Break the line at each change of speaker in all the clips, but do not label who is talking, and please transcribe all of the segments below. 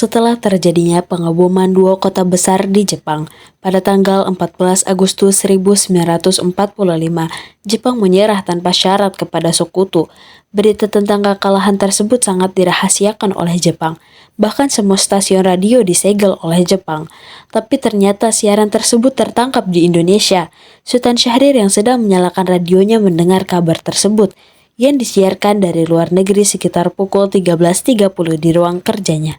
setelah terjadinya pengeboman dua kota besar di Jepang. Pada tanggal 14 Agustus 1945, Jepang menyerah tanpa syarat kepada Sekutu. Berita tentang kekalahan tersebut sangat dirahasiakan oleh Jepang. Bahkan semua stasiun radio disegel oleh Jepang. Tapi ternyata siaran tersebut tertangkap di Indonesia. Sultan Syahrir yang sedang menyalakan radionya mendengar kabar tersebut yang disiarkan dari luar negeri sekitar pukul 13.30 di ruang kerjanya.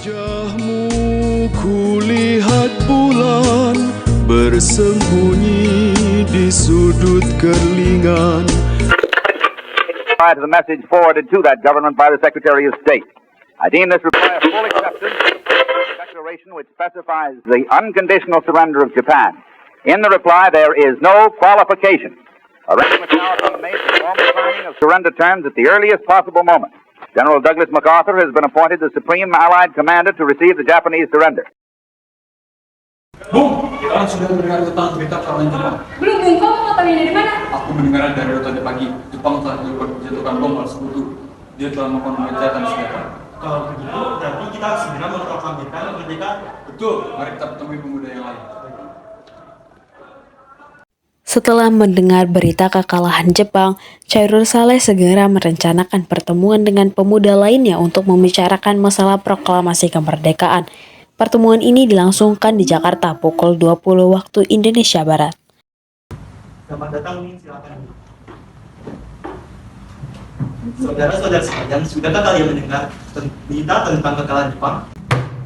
Wajahmu kulihat bulan bersembunyi di sudut kerlingan.
To the message forwarded to that government by the Secretary of State. I deem this reply a full acceptance of the declaration which specifies the unconditional surrender of Japan. In the reply, there is no qualification. Arrangements now are being made for formal signing of surrender terms at the earliest possible moment. General Douglas MacArthur has been appointed the Supreme Allied Commander to receive the Japanese surrender.
Bung, kalian sudah mendengar tentang berita perang Jepang?
Belum, Bung. Kamu mengetahuinya dari mana?
Aku mendengar dari tadi pagi, Jepang telah menjatuhkan bom oleh Sekutu. Dia telah melakukan pemecatan senjata.
Kalau begitu, berarti kita harus segera memproklamasikan kemerdekaan.
Betul, mari kita temui pemuda yang lain.
Setelah mendengar berita kekalahan Jepang, Chairul Saleh segera merencanakan pertemuan dengan pemuda lainnya untuk membicarakan masalah proklamasi kemerdekaan. Pertemuan ini dilangsungkan di Jakarta pukul 20 waktu Indonesia Barat.
Selamat datang, silakan. Saudara-saudara sekalian, sudahkah kalian mendengar berita tentang kekalahan Jepang?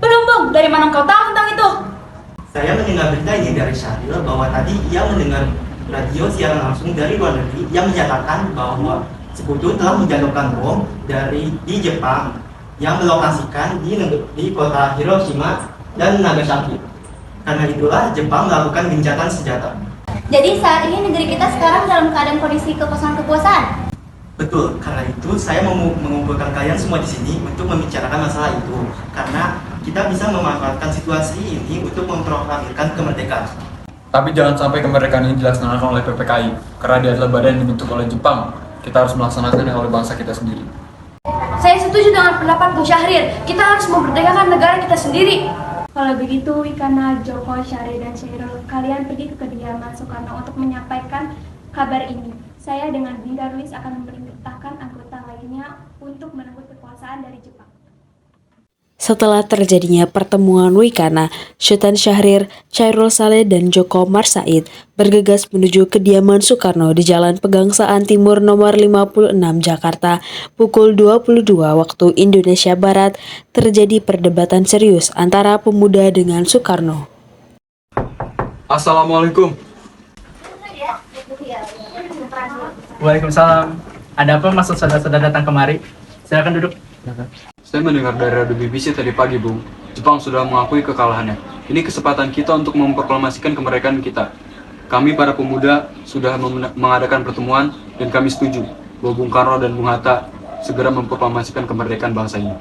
Belum, Bung. Dari mana kau tahu tentang itu?
Saya mendengar berita ini dari Syahril bahwa tadi ia mendengar radio siaran langsung dari luar negeri yang menyatakan bahwa Sekutu telah menjatuhkan bom di Jepang yang melokasikan di kota Hiroshima dan Nagasaki. Karena itulah Jepang melakukan gencatan senjata.
Jadi saat ini negeri kita sekarang dalam keadaan kondisi kekosongan kekuasaan.
Betul, karena itu saya mau mengumpulkan kalian semua di sini untuk membicarakan masalah itu. Karena kita bisa memanfaatkan situasi ini untuk memproklamirkan kemerdekaan.
Tapi jangan sampai kemerdekaan ini dilaksanakan oleh PPKI, karena dia adalah badan yang dibentuk oleh Jepang. Kita harus melaksanakannya oleh bangsa kita sendiri.
Saya setuju dengan pendapat Bung Syahrir. Kita harus memerdekakan negara kita sendiri.
Kalau begitu, Wikana, Joko, Syahrir, dan Syairul, kalian pergi ke kediaman Soekarno untuk menyampaikan kabar ini. Saya dengan Bung Darwis akan memerintahkan anggota lainnya untuk merebut kekuasaan dari Jepang.
Setelah terjadinya pertemuan Wikana, Sultan Syahrir, Chairul Saleh, dan Joko Marsaid bergegas menuju kediaman Soekarno di Jalan Pegangsaan Timur nomor 56 Jakarta pukul 22 waktu Indonesia Barat. Terjadi perdebatan serius antara pemuda dengan Soekarno.
Assalamualaikum.
Waalaikumsalam. Ada apa maksud saudara-saudara datang kemari? Silakan duduk.
Saya mendengar dari radio BBC tadi pagi, Bung. Jepang sudah mengakui kekalahannya. Ini kesempatan kita untuk memproklamasikan kemerdekaan kita. Kami para pemuda sudah mengadakan pertemuan dan kami setuju bahwa Bung Karno dan Bung Hatta segera memproklamasikan kemerdekaan bangsa ini.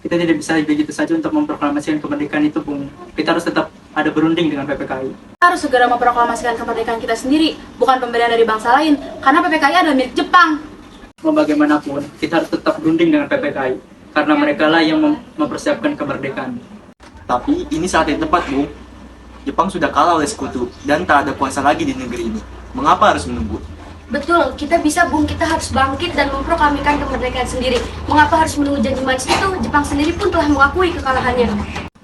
Kita tidak bisa begitu saja untuk memproklamasikan kemerdekaan itu, Bung. Kita harus tetap ada berunding dengan PPKI.
Kita harus segera memproklamasikan kemerdekaan kita sendiri, bukan pemberian dari bangsa lain, karena PPKI adalah milik Jepang.
Mau bagaimanapun, kita harus tetap berunding dengan PPKI, karena mereka lah yang mempersiapkan kemerdekaan.
Tapi ini saat yang tepat, Bung. Jepang sudah kalah oleh Sekutu dan tak ada kuasa lagi di negeri ini. Mengapa harus menunggu?
Betul, kita bisa, Bung. Kita harus bangkit dan memproklamirkan kemerdekaan sendiri. Mengapa harus menunggu janji manis itu? Jepang sendiri pun telah mengakui kekalahannya.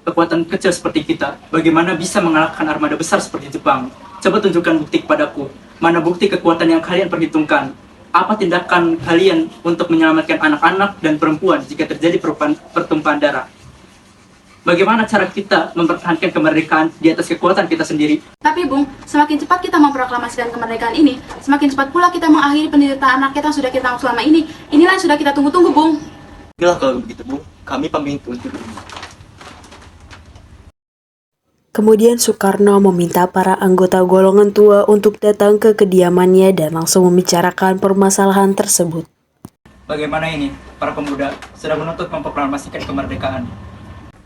Kekuatan kecil seperti kita, bagaimana bisa mengalahkan armada besar seperti Jepang? Coba tunjukkan bukti kepadaku. Mana bukti kekuatan yang kalian perhitungkan? Apa tindakan kalian untuk menyelamatkan anak-anak dan perempuan jika terjadi pertumpahan darah? Bagaimana cara kita mempertahankan kemerdekaan di atas kekuatan kita sendiri?
Tapi, Bung, semakin cepat kita memproklamasikan kemerdekaan ini, semakin cepat pula kita mengakhiri penderitaan rakyat yang sudah kita tanggung selama ini. Inilah yang sudah kita tunggu-tunggu, Bung.
Baiklah kalau begitu, Bung. Kami pamit undur.
Kemudian Soekarno meminta para anggota golongan tua untuk datang ke kediamannya dan langsung membicarakan permasalahan tersebut.
Bagaimana ini? Para pemuda sedang menuntut memproklamasikan kemerdekaan.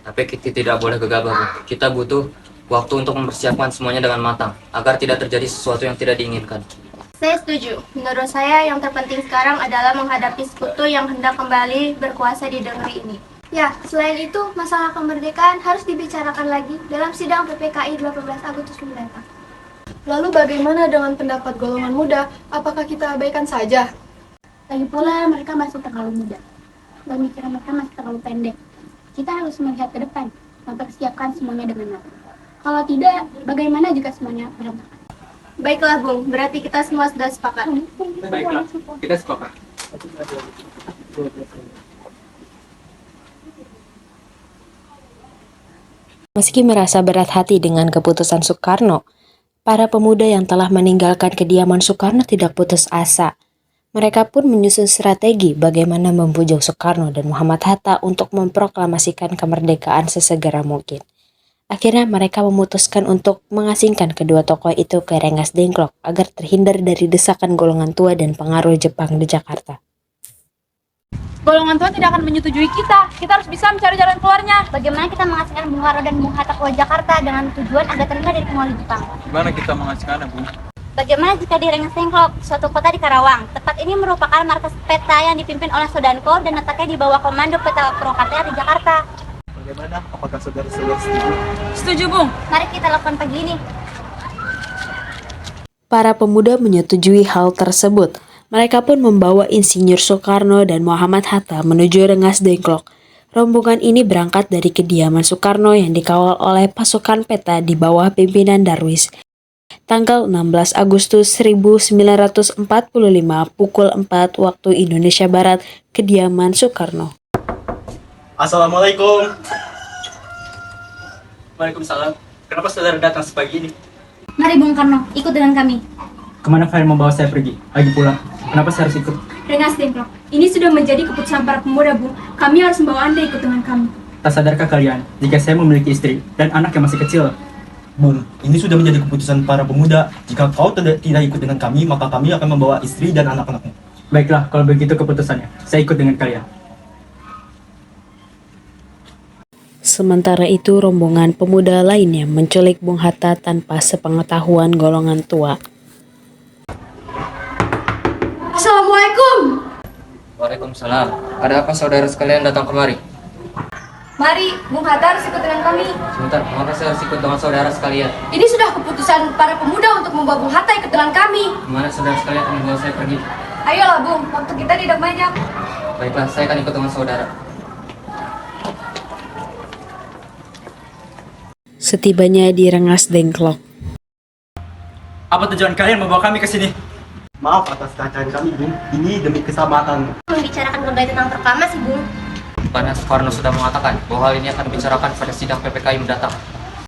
Tapi kita tidak boleh gegabah, Bu. Kita butuh waktu untuk mempersiapkan semuanya dengan matang, agar tidak terjadi sesuatu yang tidak diinginkan.
Saya setuju. Menurut saya yang terpenting sekarang adalah menghadapi sekutu yang hendak kembali berkuasa di negeri ini. Ya, selain itu, masalah kemerdekaan harus dibicarakan lagi dalam sidang PPKI 12 Agustus mendatang.
Lalu bagaimana dengan pendapat golongan muda? Apakah kita abaikan saja?
Lagi pula mereka masih terlalu muda. Pemikiran mereka masih terlalu pendek. Kita harus melihat ke depan, mempersiapkan semuanya dengan matang. Kalau tidak, bagaimana jika semuanya berantakan?
Baiklah, Bung. Berarti kita semua sudah sepakat.
Baiklah, kita sepakat.
Meski merasa berat hati dengan keputusan Soekarno, para pemuda yang telah meninggalkan kediaman Soekarno tidak putus asa. Mereka pun menyusun strategi bagaimana membujuk Soekarno dan Muhammad Hatta untuk memproklamasikan kemerdekaan sesegera mungkin. Akhirnya mereka memutuskan untuk mengasingkan kedua tokoh itu ke Rengas Dengklok agar terhindar dari desakan golongan tua dan pengaruh Jepang di Jakarta.
Golongan tua tidak akan menyetujui kita. Kita harus bisa mencari jalan keluarnya.
Bagaimana kita mengasingkan Bung Karno dan Bung Hatta ke Jakarta dengan tujuan agar terhindar dari pengaruh Jepang?
Gimana kita mengasingkannya, Bung?
Bagaimana jika di Rengas Dengklok, suatu kota di Karawang? Tempat ini merupakan markas peta yang dipimpin oleh Sodanko dan letaknya di bawah komando peta Purwakarta di Jakarta.
Bagaimana? Apakah saudara-saudara setuju?
Setuju, Bung.
Mari kita lakukan pagi ini.
Para pemuda menyetujui hal tersebut. Mereka pun membawa Insinyur Soekarno dan Muhammad Hatta menuju Rengas Dengklok. Rombongan ini berangkat dari kediaman Soekarno yang dikawal oleh pasukan peta di bawah pimpinan Darwis. Tanggal 16 Agustus 1945 pukul 4 waktu Indonesia Barat, kediaman Soekarno.
Assalamualaikum.
Waalaikumsalam. Kenapa saudara datang sepagi ini?
Mari Bung Karno, ikut dengan kami.
Kemana kalian membawa saya pergi? Lagi pula, kenapa saya harus ikut?
Rengas Dengklok. Ini sudah menjadi keputusan para pemuda, Bung. Kami harus membawa Anda ikut dengan kami.
Tak sadarkah kalian, jika saya memiliki istri dan anak yang masih kecil?
Bung, ini sudah menjadi keputusan para pemuda. Jika kau tidak ikut dengan kami, maka kami akan membawa istri dan anak-anakmu.
Baiklah, kalau begitu keputusannya. Saya ikut dengan kalian.
Sementara itu, rombongan pemuda lainnya menculik Bung Hatta tanpa sepengetahuan golongan tua.
Assalamualaikum.
Waalaikumsalam. Ada apa saudara sekalian datang kemari?
Mari, Bung Hatta harus ikut dengan kami.
Sebentar, mengapa saya harus ikut dengan saudara sekalian?
Ini sudah keputusan para pemuda untuk membawa Bung Hatta ikut dengan kami.
Gimana saudara sekalian akan membawa saya pergi?
Ayolah, Bung. Waktu kita tidak banyak.
Baiklah, saya akan ikut dengan saudara.
Setibanya di Rengas Dengklok,
Apa tujuan kalian membawa kami ke sini?
Maaf atas kacaan kami, Bung. Ini demi keselamatan.
Membicarakan kembali tentang proklamasi, Bung.
Karena Soekarno sudah mengatakan bahwa hal ini akan dibicarakan pada sidang PPKI mendatang.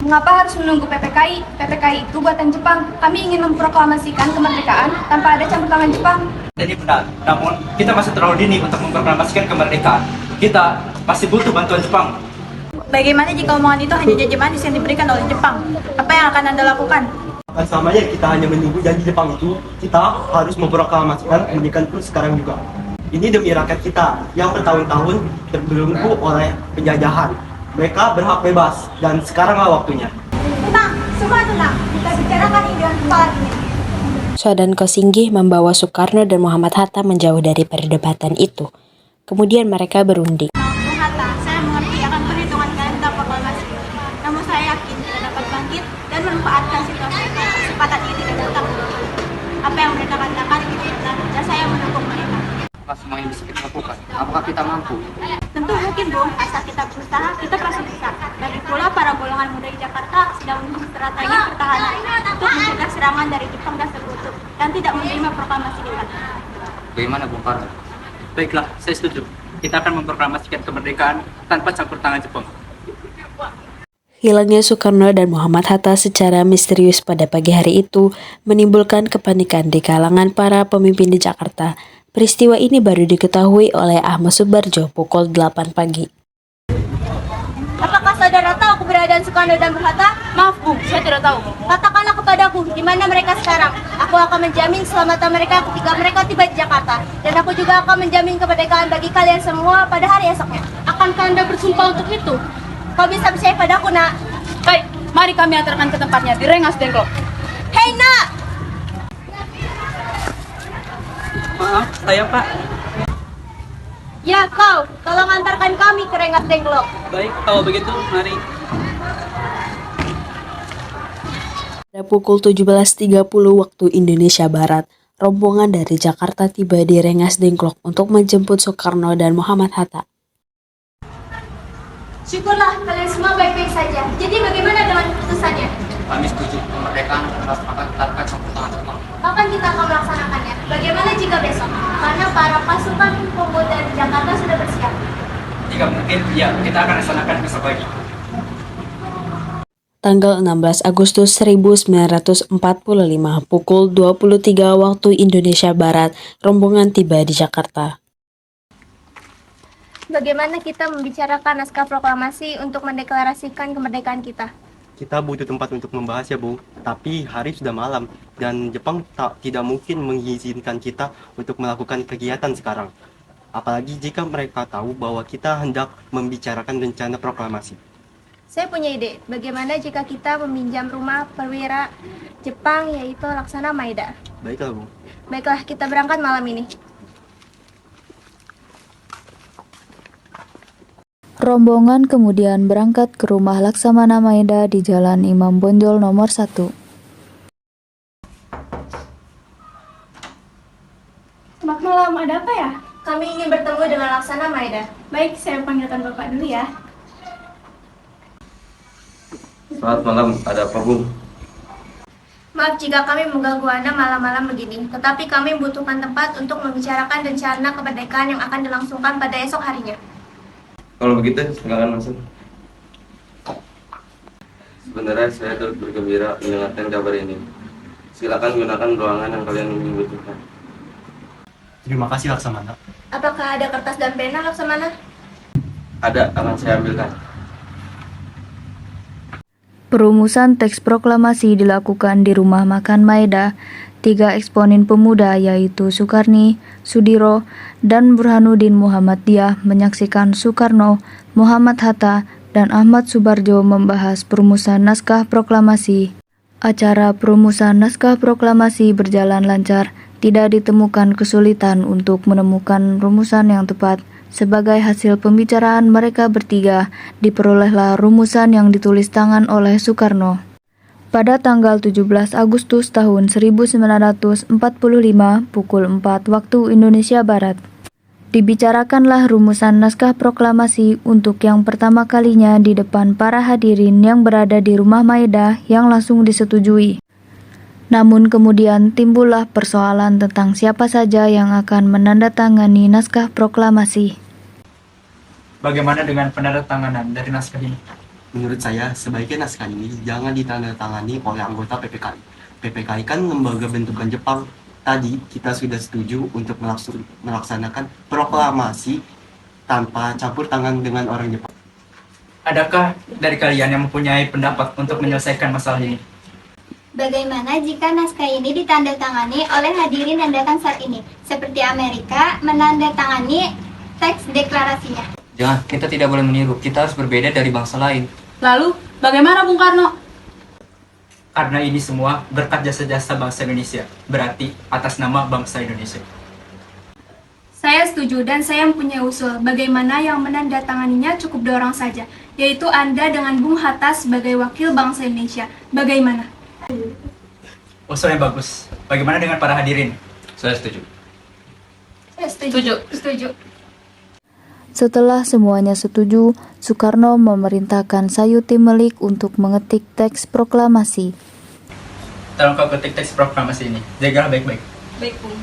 Mengapa harus menunggu PPKI? PPKI itu buatan Jepang. Kami ingin memproklamasikan kemerdekaan tanpa ada campur tangan Jepang.
Jadi benar, namun kita masih terlalu dini untuk memproklamasikan kemerdekaan. Kita masih butuh bantuan Jepang.
Bagaimana jika omongan itu hanya janji manis yang diberikan oleh Jepang? Apa yang akan Anda lakukan?
Akan samanya kita hanya menunggu janji Jepang itu, kita harus memproklamasikan kemerdekaan itu sekarang juga. Ini demi rakyat kita yang bertahun-tahun terbelenggu oleh penjajahan. Mereka berhak bebas dan sekaranglah waktunya.
Tenang, semua tenang. Kita bicarakan ini dengan kepala dingin.
Soedanko Singgih membawa Soekarno dan Muhammad Hatta menjauh dari perdebatan itu. Kemudian mereka berunding.
Bung Hatta, saya mengerti akan perhitungan kalian tentang proklamasi. Namun saya yakin kita dapat bangkit dan memanfaatkan situasi kesempatan ini dengan tetap berdoa. Apa yang mereka katakan itu benar dan saya mendukung mereka.
Apa semua yang bisa kita lakukan? Apakah kita mampu?
Tentu mungkin, Bung. Asal kita berusaha, kita pasti bisa. Lagi pula para golongan muda di Jakarta sedang menyusun strategi pertahanan untuk mencegah serangan dari Jepang dan sekutu dan tidak menerima proklamasi kita.
Bagaimana Bung Karno?
Baiklah, saya setuju. Kita akan memproklamasikan kemerdekaan tanpa campur tangan Jepang.
Hilangnya Soekarno dan Muhammad Hatta secara misterius pada pagi hari itu menimbulkan kepanikan di kalangan para pemimpin di Jakarta. Peristiwa ini baru diketahui oleh Ahmad Subarjo pukul 8 pagi.
Apakah saudara tahu keberadaan Soekarno dan Bung Hatta?
Maaf, Bung, saya tidak tahu.
Katakanlah kepadaku, di mana mereka sekarang. Aku akan menjamin keselamatan mereka ketika mereka tiba di Jakarta. Dan aku juga akan menjamin kemerdekaan bagi kalian semua pada hari esoknya.
Akankah Anda bersumpah untuk itu?
Kau bisa percaya padaku, nak?
Baik,
Mari kami antarkan ke tempatnya di Rengas Dengklok.
Hei nak!
Maaf, saya Pak.
Ya kau, tolong antarkan kami ke Rengas Dengklok.
Baik, kalau begitu mari.
Pada pukul 17.30 waktu Indonesia Barat, rombongan dari Jakarta tiba di Rengas Dengklok untuk menjemput Soekarno dan Muhammad Hatta.
Syukurlah kalian semua baik-baik saja. Jadi bagaimana dengan keputusannya?
Kami setuju kemerdekaan akan ditetapkan campur tangan Jepang.
Kapan kita akan melaksanakannya? Bagaimana jika besok? Karena para pasukan pemuda di Jakarta sudah bersiap.
Jika mungkin, ya kita akan laksanakan besok pagi.
Tanggal 16 Agustus 1945 pukul 23 waktu Indonesia Barat, rombongan tiba di Jakarta.
Bagaimana kita membicarakan naskah proklamasi untuk mendeklarasikan kemerdekaan kita?
Kita butuh tempat untuk membahas ya, Bu. Tapi hari sudah malam dan Jepang tidak mungkin mengizinkan kita untuk melakukan kegiatan sekarang. Apalagi jika mereka tahu bahwa kita hendak membicarakan rencana proklamasi.
Saya punya ide. Bagaimana jika kita meminjam rumah perwira Jepang yaitu Laksana Maeda?
Baiklah, Bu.
Baiklah, kita berangkat malam ini.
Rombongan kemudian berangkat ke rumah Laksamana Maeda di Jalan Imam Bonjol nomor 1.
Selamat malam, ada apa ya?
Kami ingin bertemu dengan Laksana Maeda.
Baik, saya panggilkan Bapak dulu ya.
Selamat malam, ada apa, Bung?
Maaf jika kami mengganggu Anda malam-malam begini, tetapi kami membutuhkan tempat untuk membicarakan rencana kemerdekaan yang akan dilangsungkan pada esok harinya.
Kalau begitu, silakan masuk. Sebenarnya saya turut bergembira mendengarkan kabar ini. Silakan gunakan ruangan yang kalian butuhkan.
Terima kasih, Laksamana.
Apakah ada kertas dan pena, Laksamana?
Ada, akan saya ambilkan.
Perumusan teks proklamasi dilakukan di rumah makan Maeda. 3 eksponen pemuda yaitu Sukarni, Sudiro, dan Burhanuddin Muhammadiyah menyaksikan Soekarno, Muhammad Hatta, dan Ahmad Subarjo membahas perumusan naskah proklamasi. Acara perumusan naskah proklamasi berjalan lancar, tidak ditemukan kesulitan untuk menemukan rumusan yang tepat. Sebagai hasil pembicaraan mereka bertiga, diperolehlah rumusan yang ditulis tangan oleh Soekarno. Pada tanggal 17 Agustus tahun 1945 pukul 4 waktu Indonesia Barat, dibicarakanlah rumusan naskah proklamasi untuk yang pertama kalinya di depan para hadirin yang berada di rumah Maeda yang langsung disetujui. Namun kemudian timbullah persoalan tentang siapa saja yang akan menandatangani naskah proklamasi.
Bagaimana dengan penandatanganan dari naskah ini?
Menurut saya, sebaiknya naskah ini jangan ditandatangani oleh anggota PPKI. PPKI kan lembaga bentukan Jepang. Tadi kita sudah setuju untuk melaksanakan proklamasi tanpa campur tangan dengan orang Jepang.
Adakah dari kalian yang mempunyai pendapat untuk menyelesaikan masalah ini?
Bagaimana jika naskah ini ditandatangani oleh hadirin yang datang saat ini, seperti Amerika menandatangani teks deklarasinya?
Jangan, kita tidak boleh meniru. Kita harus berbeda dari bangsa lain.
Lalu, bagaimana Bung Karno?
Karena ini semua berkat jasa-jasa bangsa Indonesia, berarti atas nama bangsa Indonesia.
Saya setuju dan saya mempunyai usul. Bagaimana yang menandatanganinya cukup 2 orang saja, yaitu Anda dengan Bung Hatta sebagai wakil bangsa Indonesia. Bagaimana?
Usul yang bagus. Bagaimana dengan para hadirin?
Saya setuju.
Saya setuju. Setuju.
Setelah semuanya setuju, Soekarno memerintahkan Sayuti Melik untuk mengetik teks proklamasi.
Tolong kau ketik teks proklamasi ini. Jagalah baik-baik.
Baik, Bung.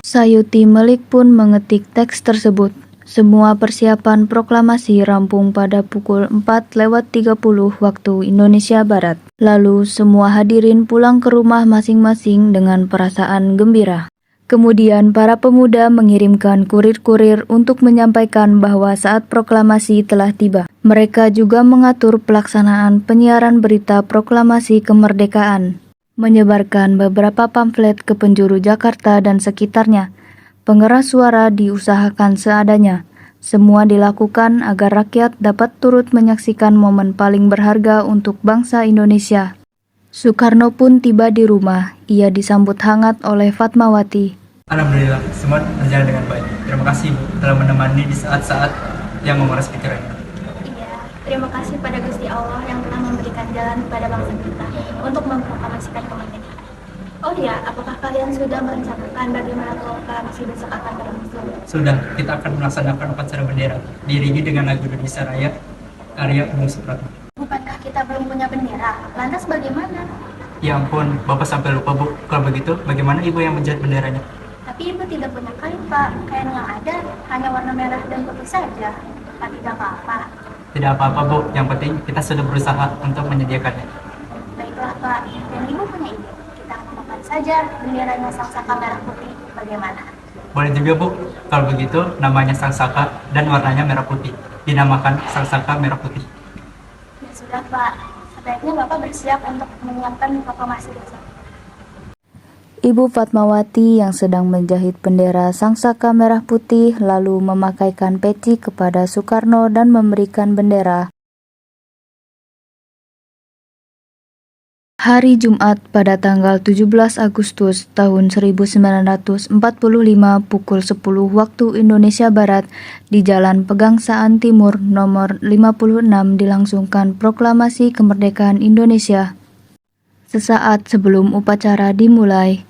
Sayuti Melik pun mengetik teks tersebut. Semua persiapan proklamasi rampung pada pukul 4:30 waktu Indonesia Barat. Lalu semua hadirin pulang ke rumah masing-masing dengan perasaan gembira. Kemudian para pemuda mengirimkan kurir-kurir untuk menyampaikan bahwa saat proklamasi telah tiba. Mereka juga mengatur pelaksanaan penyiaran berita proklamasi kemerdekaan, menyebarkan beberapa pamflet ke penjuru Jakarta dan sekitarnya. Pengeras suara diusahakan seadanya. Semua dilakukan agar rakyat dapat turut menyaksikan momen paling berharga untuk bangsa Indonesia. Soekarno pun tiba di rumah. Ia disambut hangat oleh Fatmawati.
Alhamdulillah, semua berjalan dengan baik. Terima kasih Bu telah menemani di saat-saat yang menguras pikirannya.
Iya, terima kasih pada Gusti Allah yang telah memberikan jalan kepada bangsa kita untuk memproklamasikan kemerdekaan. Oh iya, apakah kalian sudah merencanakan bagaimana proklamasi besok akan berlangsung?
Sudah, kita akan melaksanakan upacara bendera, diiringi dengan lagu Indonesia Raya, karya Bung Supratman.
Bukankah kita belum punya bendera? Lantas bagaimana?
Ya ampun, Bapak sampai lupa Bu. Kalau begitu, bagaimana Ibu yang menjahit benderanya?
Tapi ibu tidak punya kain, Pak. Kain yang ada hanya warna merah dan putih saja. Pak, tidak apa-apa.
Tidak apa-apa Bu, yang penting kita sudah berusaha untuk menyediakannya.
Baiklah, Pak. Dan ibu punya ide. Kita memakan saja benderanya Sang Saka merah putih. Bagaimana?
Boleh juga Bu, kalau begitu namanya Sang Saka dan warnanya merah putih. Dinamakan Sang Saka merah putih.
Ya sudah, Pak. Sebaiknya Bapak bersiap untuk menyiapkan proklamasi besok.
Ibu Fatmawati yang sedang menjahit bendera Sang Saka merah putih lalu memakaikan peci kepada Soekarno dan memberikan bendera. Hari Jumat pada tanggal 17 Agustus tahun 1945 pukul 10 waktu Indonesia Barat di Jalan Pegangsaan Timur nomor 56 dilangsungkan proklamasi kemerdekaan Indonesia. Sesaat sebelum upacara dimulai,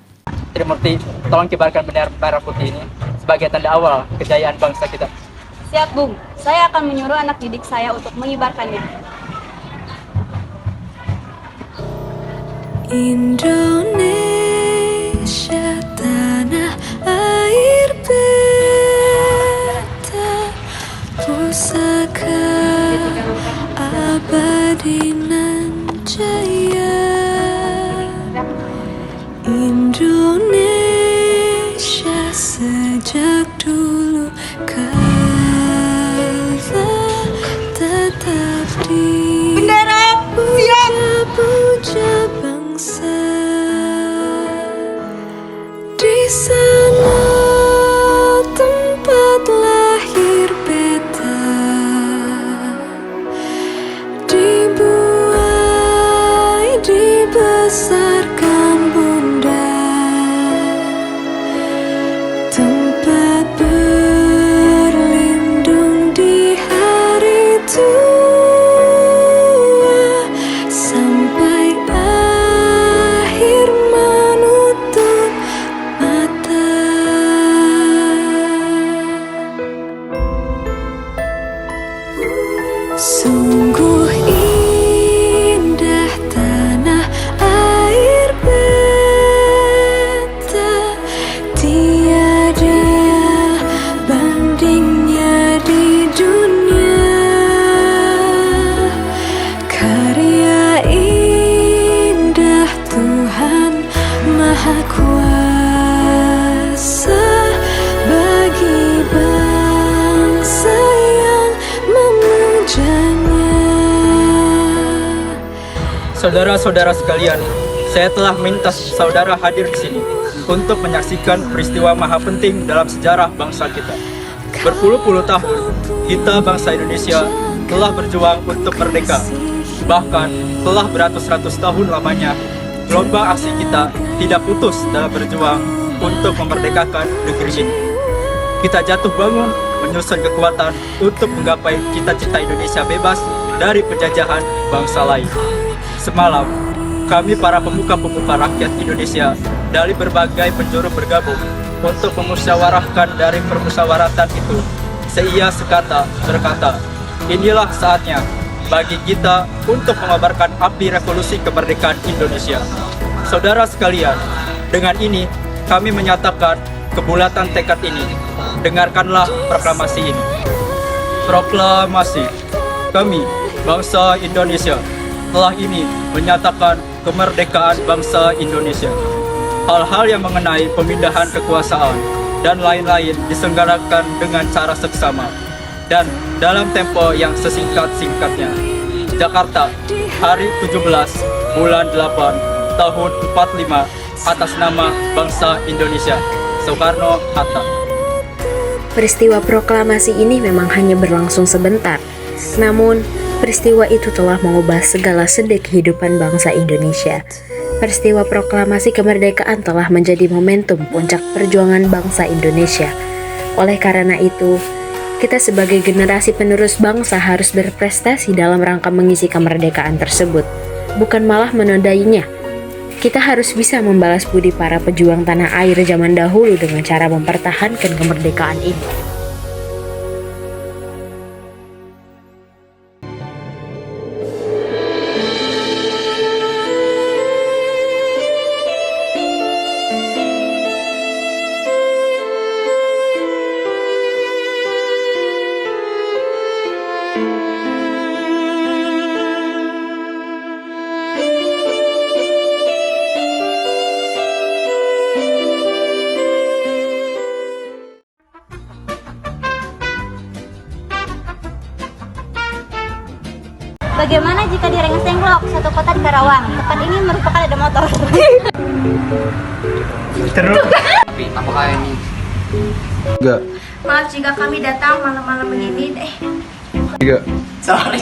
Trimurti, tolong kibarkan bendera merah putih ini sebagai tanda awal kejayaan bangsa kita.
Siap, Bung. Saya akan menyuruh anak didik saya untuk mengibarkannya.
Indonesia tanah air beta pusaka abadi nan jaya. Indonesia sejak dulu kala tetap di bendera puja bangsa. Di sana tempat lahir beta, dibuai dibesarkan bunda, tempat berlindung di hari tua sampai akhir menutup mata. Sungguh indah tanah air beta, tiada bandingnya di dunia. Karya indah Tuhan Maha Kuasa bagi bangsa yang memujanya.
Saudara-saudara sekalian, saya telah minta saudara hadir di sini untuk menyaksikan peristiwa maha penting dalam sejarah bangsa kita. Berpuluh-puluh tahun, kita bangsa Indonesia telah berjuang untuk merdeka. Bahkan, telah beratus-ratus tahun lamanya, gelombang aksi kita tidak putus dalam berjuang untuk memerdekakan negeri ini. Kita jatuh bangun, menyusun kekuatan untuk menggapai cita-cita Indonesia bebas dari penjajahan bangsa lain. Semalam, kami para pemuka-pemuka rakyat Indonesia dari berbagai penjuru bergabung untuk memusyawarahkan dari permusyawaratan itu. Seia sekata berkata, inilah saatnya bagi kita untuk mengobarkan api revolusi kemerdekaan Indonesia. Saudara sekalian, dengan ini kami menyatakan kebulatan tekad ini. Dengarkanlah proklamasi ini. Proklamasi. Kami, bangsa Indonesia, telah ini menyatakan kemerdekaan bangsa Indonesia. Hal-hal yang mengenai pemindahan kekuasaan dan lain-lain diselenggarakan dengan cara seksama dan dalam tempo yang sesingkat-singkatnya. Jakarta, hari 17 bulan 8 tahun 45 atas nama bangsa Indonesia. Soekarno-Hatta.
Peristiwa proklamasi ini memang hanya berlangsung sebentar, namun peristiwa itu telah mengubah segala sendi kehidupan bangsa Indonesia. Peristiwa proklamasi kemerdekaan telah menjadi momentum puncak perjuangan bangsa Indonesia. Oleh karena itu, kita sebagai generasi penerus bangsa harus berprestasi dalam rangka mengisi kemerdekaan tersebut, bukan malah menodainya. Kita harus bisa membalas budi para pejuang tanah air zaman dahulu dengan cara mempertahankan kemerdekaan ini.
Bagaimana jika di Rengas Dengklok, suatu kota di Karawang? Tempat ini merupakan ada motor.
Terus. Tapi apakah ini?
Enggak.
Maaf jika kami datang malam-malam begini.
Enggak.
Sorry.